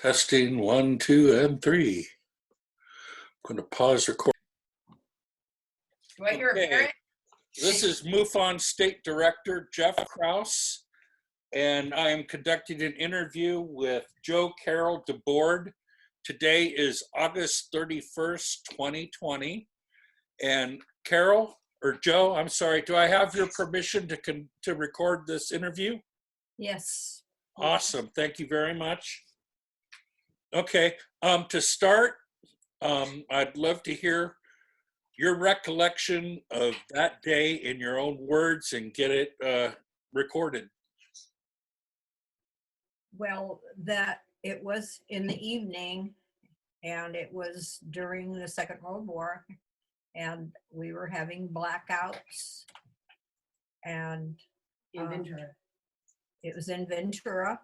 Testing 1, 2, and 3. I'm going to pause recording. Do I hear a parrot? This is MUFON State Director Jeff Krause, and I am conducting an interview with Carol DeBoard. Today is August 31st, 2020. And Carol, or Joe, I'm sorry, do I have your permission to record this interview? Yes. Awesome, thank you very much. Okay, to start, I'd love to hear your recollection of that day in your own words and get it recorded. Well, that it was in the evening, and it was during the Second World War, and we were having blackouts, and In Ventura. it was in Ventura.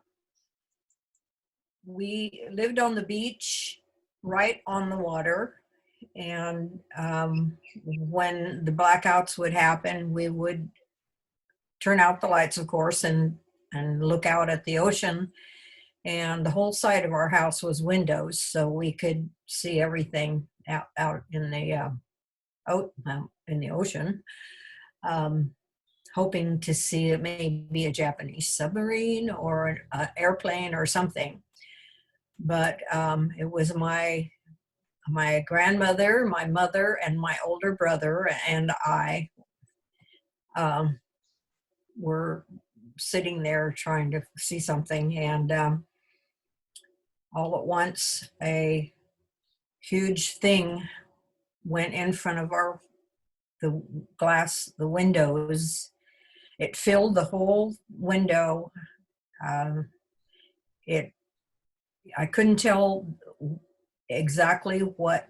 We lived on the beach right on the water, and when the blackouts would happen, we would turn out the lights, of course, and look out at the ocean. And the whole side of our house was windows, so we could see everything out in the ocean, hoping to see maybe a Japanese submarine or an airplane or something. But it was my grandmother, my mother, and my older brother and I were sitting there trying to see something, and all at once a huge thing went in front of the windows. It filled the whole window. I couldn't tell exactly what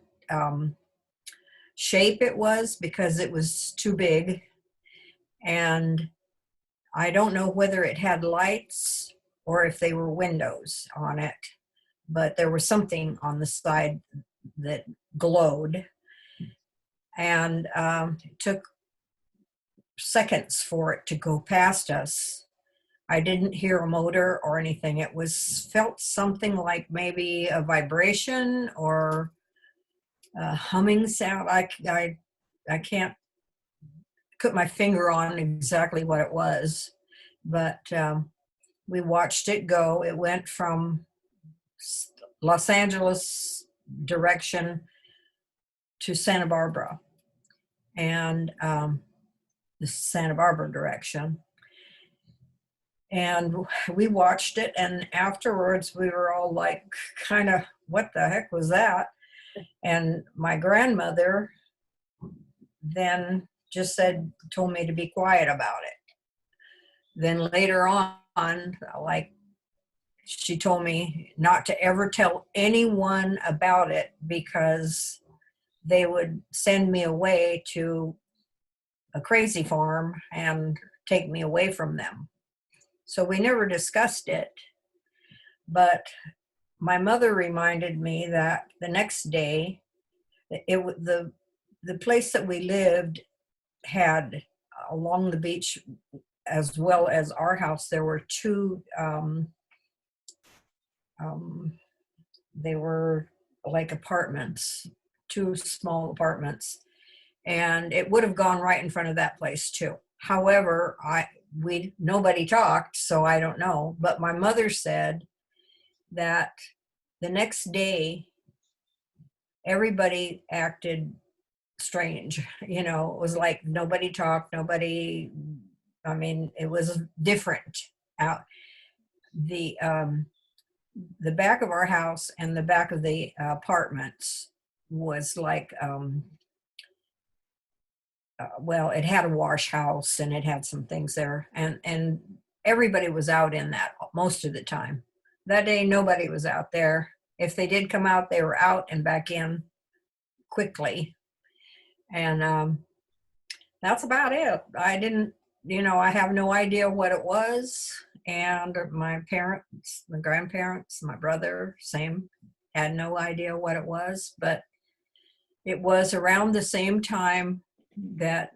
shape it was because it was too big, and I don't know whether it had lights or if they were windows on it, but there was something on the side that glowed, and it took seconds for it to go past us. I didn't hear a motor or anything. It felt something like maybe a vibration or a humming sound. I can't put my finger on exactly what it was, but we watched it go. It went from Los Angeles direction to Santa Barbara, and the Santa Barbara direction. And we watched it, and afterwards we were all like, kind of, what the heck was that? And my grandmother then just told me to be quiet about it. Then later on, like, she told me not to ever tell anyone about it because they would send me away to a crazy farm and take me away from them. So we never discussed it, but my mother reminded me that the next day, the place that we lived had along the beach, as well as our house, there were two, they were like apartments, two small apartments, and it would have gone right in front of that place too. However, nobody talked, so I don't know. But my mother said that the next day, everybody acted strange. You know, it was like nobody talked, it was different out. The back of our house and the back of the apartments was like, it had a wash house and it had some things there, and everybody was out in that most of the time. That day, nobody was out there. If they did come out, they were out and back in quickly. And that's about it. I didn't, I have no idea what it was. And my parents, my grandparents, my brother, same, had no idea what it was. But it was around the same time that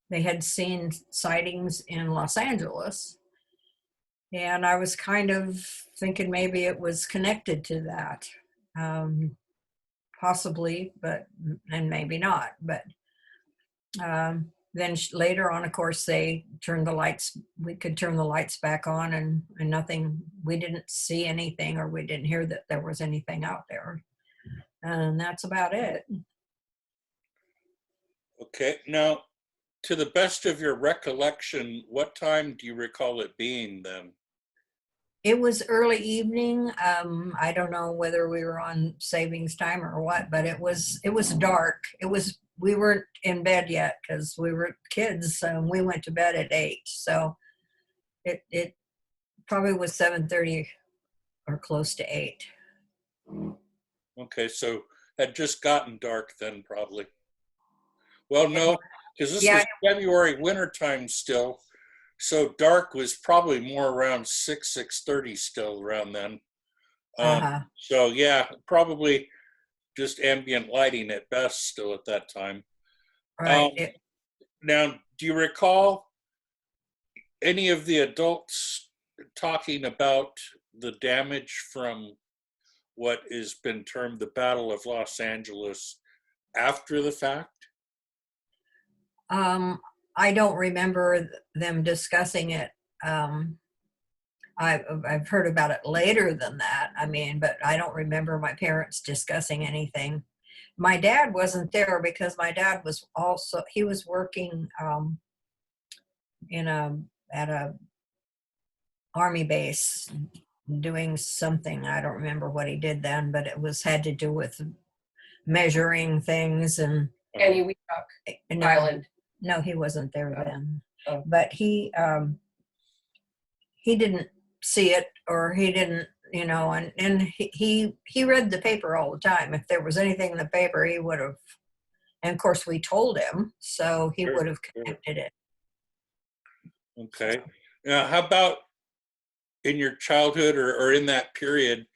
they had seen sightings in Los Angeles. And I was kind of thinking maybe it was connected to that. Um, Possibly, but and maybe not. But then later on, of course, they turned the lights. We could turn the lights back on, and nothing. We didn't see anything, or we didn't hear that there was anything out there. And that's about it. Okay. Now, to the best of your recollection, what time do you recall it being then? It was early evening. I don't know whether we were on savings time or what, but it was dark. We weren't in bed yet because we were kids. We went to bed at 8, so it probably was 7:30 or close to 8. Okay, so had just gotten dark then, probably. Well, no, because this Yeah. was February wintertime still. So dark was probably more around 6:30 still around then. Uh-huh. So yeah, probably just ambient lighting at best still at that time. Right. Um, Now, do you recall any of the adults talking about the damage from what has been termed the Battle of Los Angeles after the fact? Um, I don't remember them discussing it. Um, I've heard about it later than that. I mean, but I don't remember my parents discussing anything. My dad wasn't there because my dad was also he was working in a at a army base doing something. I don't remember what he did then, but it was had to do with measuring things and Annie Weedock no, Island. no, he wasn't there Oh. then. Oh. But he didn't see it, or he didn't, and he read the paper all the time. If there was anything in the paper, he would have, and of course we told him, so he Sure, would have sure. connected it. Okay. Now, how about in your childhood or in that period,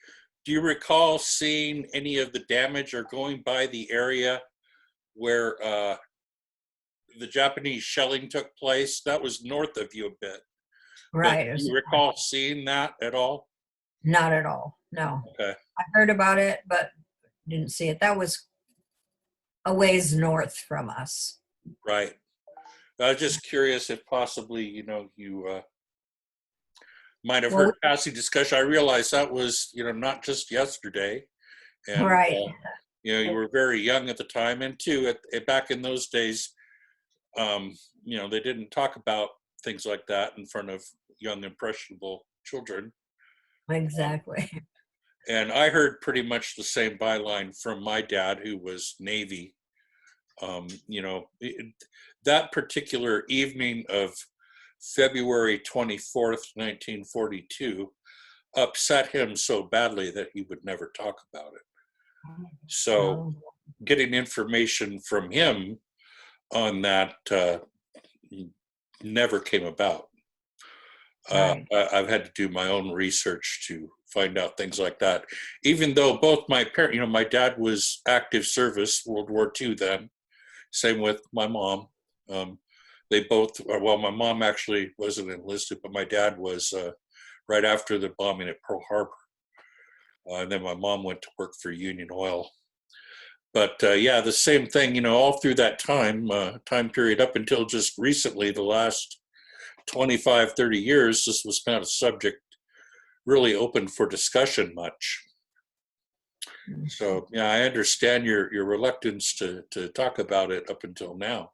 do you recall seeing any of the damage or going by the area where the Japanese shelling took place? That was north of you a bit. But Right. do you recall seeing that at all? Not at all. No. Okay. I heard about it, but didn't see it. That was a ways north from us. Right. I was just curious if possibly, you might have Well, heard passing discussion. I realized that was, not just yesterday. And, right. you were very young at the time. And too, back in those days, they didn't talk about things like that in front of young, impressionable children. Exactly. And I heard pretty much the same byline from my dad, who was Navy. That particular evening of February 24th, 1942, upset him so badly that he would never talk about it. So getting information from him on that never came about. Right. I've had to do my own research to find out things like that. Even though both my parents, my dad was active service, World War II then, same with my mom. They both, well, my mom actually wasn't enlisted, but my dad was right after the bombing at Pearl Harbor. And then my mom went to work for Union Oil. But yeah, the same thing, all through that time period up until just recently, the last 25, 30 years, this was not a subject really open for discussion much. So yeah, I understand your reluctance to talk about it up until now.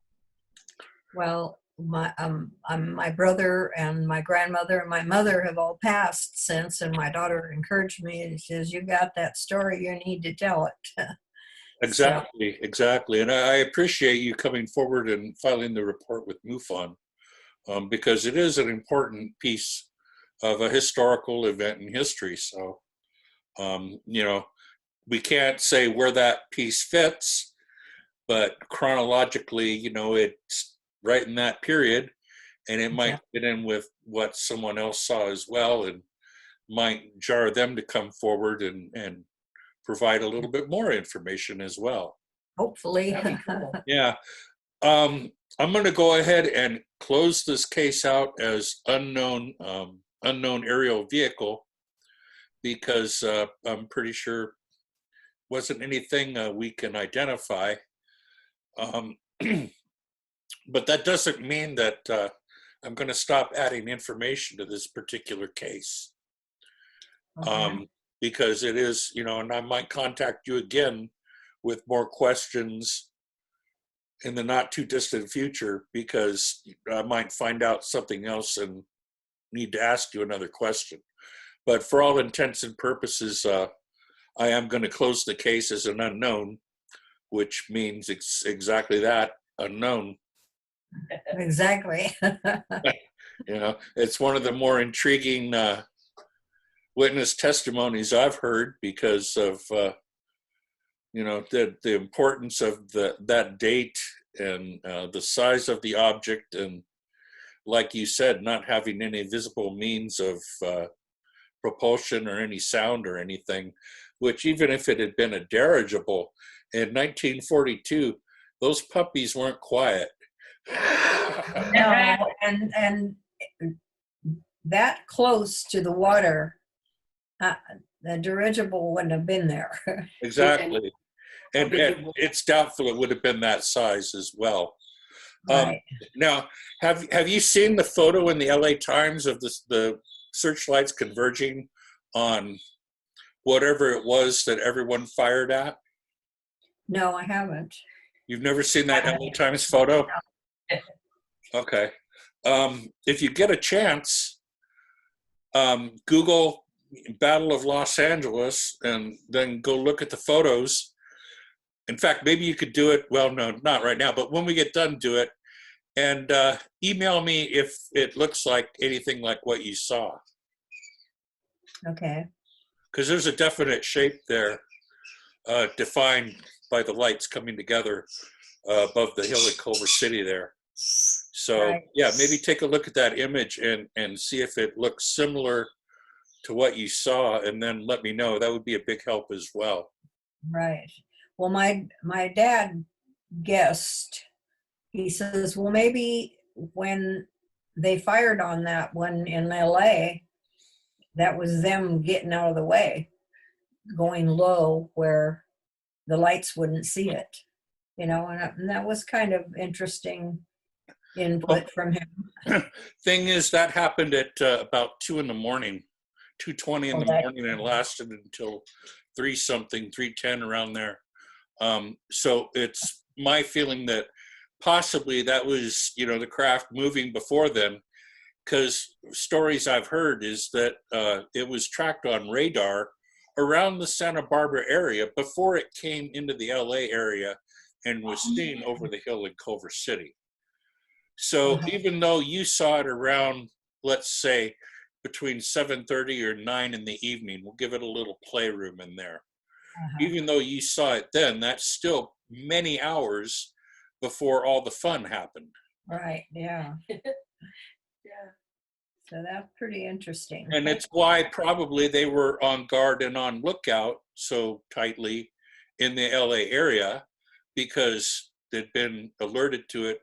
Well, my brother and my grandmother and my mother have all passed since, and my daughter encouraged me and says, "You got that story, you need to tell it." Exactly, exactly. And I appreciate you coming forward and filing the report with MUFON, because it is an important piece of a historical event in history. So, we can't say where that piece fits, but chronologically, it's right in that period, and it might fit in with what someone else saw as well, and might jar them to come forward and provide a little bit more information as well. Hopefully. That'd be cool. Yeah. I'm going to go ahead and close this case out as unknown unknown aerial vehicle, because I'm pretty sure wasn't anything we can identify. Um, but that doesn't mean that I'm going to stop adding information to this particular case. Okay. Because it is, and I might contact you again with more questions in the not too distant future, because I might find out something else and need to ask you another question. But for all intents and purposes, I am going to close the case as an unknown, which means exactly that, unknown. Exactly. It's one of the more intriguing witness testimonies I've heard, because of the importance of that date, and the size of the object, and like you said, not having any visible means of propulsion or any sound or anything, which, even if it had been a dirigible in 1942, those puppies weren't quiet. No, and that close to the water, the dirigible wouldn't have been there. Exactly. And it's doubtful it would have been that size as well. Right. Now, have you seen the photo in the LA Times of the searchlights converging on whatever it was that everyone fired at? No, I haven't. You've never seen that LA Times photo? Okay. If you get a chance, Google Battle of Los Angeles and then go look at the photos. In fact, maybe you could do it. Well, no, not right now, but when we get done, do it. And email me if it looks like anything like what you saw. Okay. Because there's a definite shape there, defined by the lights coming together above the hill in Culver City there. So, Right. yeah, maybe take a look at that image and see if it looks similar to what you saw, and then let me know. That would be a big help as well. Right. Well, my dad guessed. He says, well, maybe when they fired on that one in LA, that was them getting out of the way, going low where the lights wouldn't see it, and that was kind of interesting input from him. Thing is, that happened at about 2 in the morning, 2:20 in the morning, and it lasted until 3-something, 3:10 around there. So it's my feeling that possibly that was, the craft moving before then, because stories I've heard is that it was tracked on radar around the Santa Barbara area before it came into the LA area and was seen over the hill in Culver City. So even though you saw it around, let's say, between 7:30 or 9 in the evening, we'll give it a little playroom in there. Even though you saw it then, that's still many hours before all the fun happened. Right, yeah. Yeah. So that's pretty interesting. And it's why probably they were on guard and on lookout so tightly in the LA area, because they'd been alerted to it.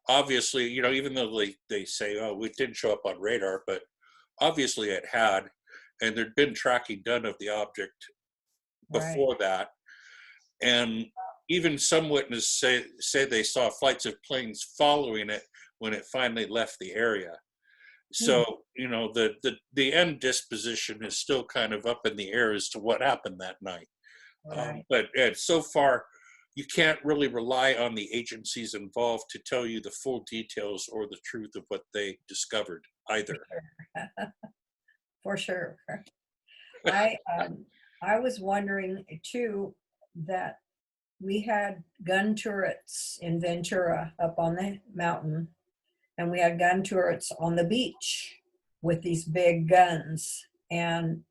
Obviously, even though they say, oh, it didn't show up on radar, but obviously it had, and there'd been tracking done of the object before that. And even some witnesses say they saw flights of planes following it when it finally left the area. So, the end disposition is still kind of up in the air as to what happened that night. Right. But so far, you can't really rely on the agencies involved to tell you the full details or the truth of what they discovered either. For sure. I was wondering too that we had gun turrets in Ventura up on the mountain, and we had gun turrets on the beach with these big guns, and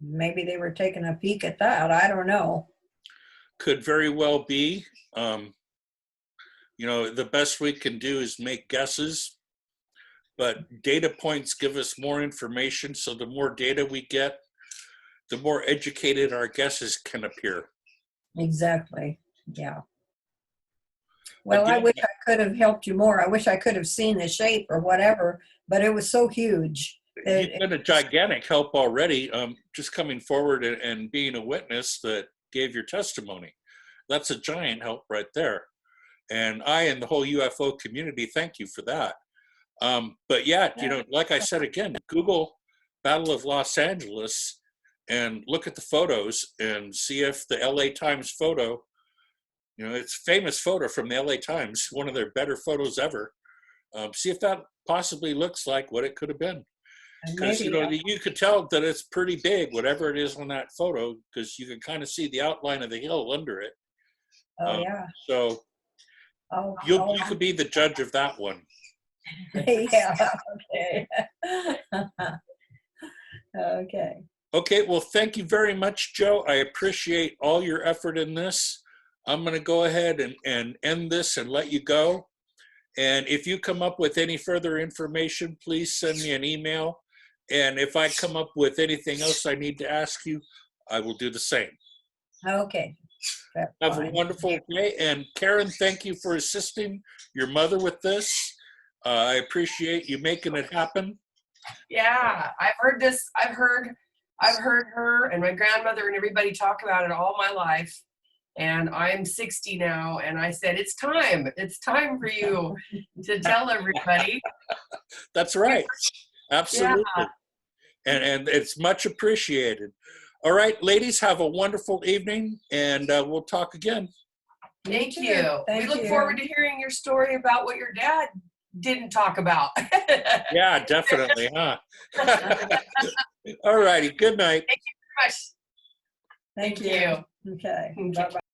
maybe they were taking a peek at that. I don't know. Could very well be. The best we can do is make guesses, but data points give us more information. So the more data we get, the more educated our guesses can appear. Exactly. Yeah. Well, Again, I wish I could have helped you more. I wish I could have seen the shape or whatever, but it was so huge. You've been a gigantic help already, just coming forward and being a witness that gave your testimony. That's a giant help right there. And I and the whole UFO community thank you for that. But yeah, you know, like I said again, Google Battle of Los Angeles and look at the photos and see if the LA Times photo, you know, it's a famous photo from the LA Times, one of their better photos ever. See if that possibly looks like what it could have been. Because, you know, you could tell that it's pretty big, whatever it is on that photo, because you can kind of see the outline of the hill under it. So you could be the judge of that one. Yeah, okay. Okay. Okay, well, thank you very much, Joe. I appreciate all your effort in this. I'm going to go ahead and end this and let you go. And if you come up with any further information, please send me an email. And if I come up with anything else I need to ask you, I will do the same. Okay. Have a wonderful day. And Karen, thank you for assisting your mother with this. I appreciate you making it happen. Yeah, I've heard this. I've heard her and my grandmother and everybody talk about it all my life. And I'm 60 now, and I said, it's time. It's time for you to tell everybody. That's right. Absolutely. Yeah. And it's much appreciated. All right, ladies, have a wonderful evening, and we'll talk again. Thank you. Thank we look you. forward to hearing your story about what your dad didn't talk about. Yeah, definitely, huh? All righty, good night. Thank you very much. Thank Thank you. Okay. Okay. Bye-bye.